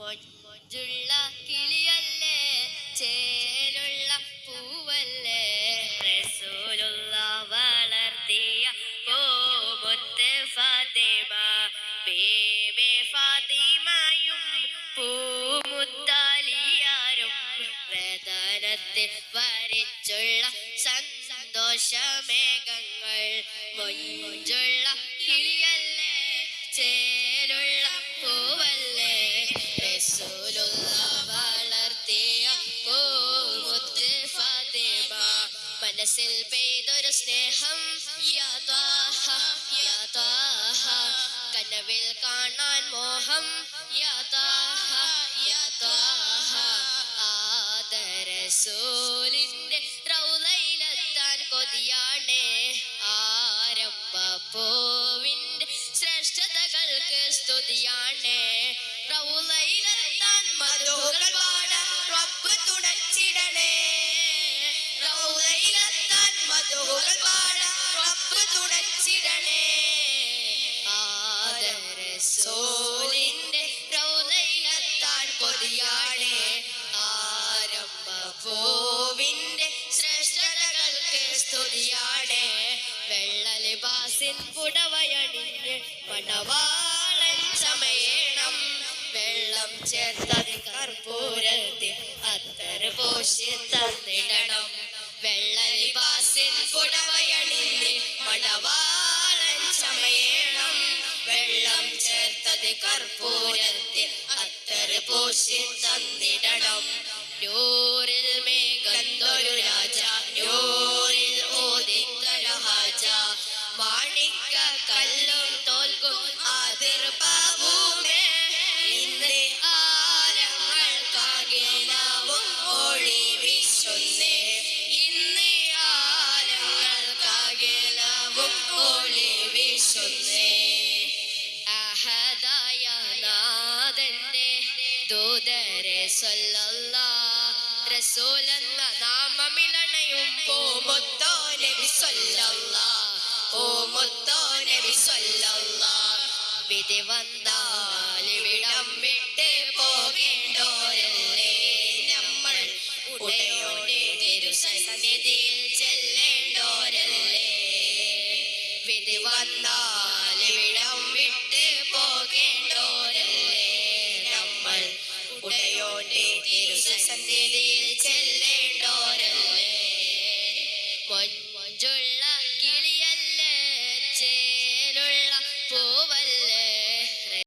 മൊഞ്ചുള്ള കിളിയല്ലേ, ചേലുള്ള പൂവല്ലേ, റസൂലുള്ള വളർത്തിയ പൂമുത്ത് ഫാത്തിമ. ബീബി ഫാത്തിമയും പൂമുത്താലിയാരും വേദനത്തിൽ വരിച്ചുള്ള സന്തോഷമേഘങ്ങൾ. മൊഞ്ചുള്ള കിളിയല്ലേ, ചേലുള്ള പൂവല്ലേ, റസൂലുള്ള വളർത്തിയ പൂമുത്ത് ഫാത്തിമ. മനസ്സിൽ പെയ്തൊരു സ്നേഹം യാ ത്വാഹ യാ ത്വാഹ, കനവിൽ കാണാൻ മോഹം യാ ത്വാഹ യാ ത്വാഹ. ആദരസൂലിന്റെ റൗളയിലെത്താൻ കൊതിയാണേ, ആരംഭപ്പൂവിന്റെ ശ്രേഷ്ഠതകൾക്ക് സ്തുതിയാണേ. റൗളയിലെത്താൻ മധുകൾ പാടാൻ റബ്ബ് തുണച്ചിടണേ, റൗളയിലെത്താൻ മധുകൾ പാടാൻ റബ്ബ് തുണച്ചിടണേ. ആദരസൂലിന്റെ റൗളയിലെത്താൻ കൊതിയാണേ, ആരംഭപ്പൂവിന്റെ ശ്രേഷ്ഠതകൾക്ക് സ്തുതിയാണേ. വെള്ള ലിബാസിൻ പുടവയണിഞ്ഞ് മണവാളൻ ചമയേണം, വെള്ളം ചേർത്തത് കർപ്പൂരത്തിൽ അത്തറ് പൂശി തന്നിടണം. വെള്ള ലിബാസിൻ പുടവയണിഞ്ഞ് മണവാളൻ ചമയേണം, വെള്ളം ചേർത്തത് കർപ്പൂരത്തിൽ അത്തറ് പൂശി തന്നിടണം. നൂറിൽ മേഘന്തൊരു രാജ, നൂറിൽ ഓദിത്തൊരു ഹാജ, മാണിക്ക കല്ലും തോൽക്കും ആതിർപ്പാവുമേ. ഇന്ന് ആലങ്ങൾക്കാകെലാവും ഒളി വീശുന്നേ, ഇന്ന് ആലങ്ങൾക്കാകെലാവും ഒളി വീശുന്നേ. അഹദായ നാഥന്റെ ദൂതരെ സ്വല്ലല്ലാഹ്, റസൂലെന്ന നാമമിലണയും പൂമുത്തോ നബി സ്വല്ലല്ലാഹ്, പൂമുത്തോ നബി സ്വല്ലല്ലാഹ്. വിധി വന്ന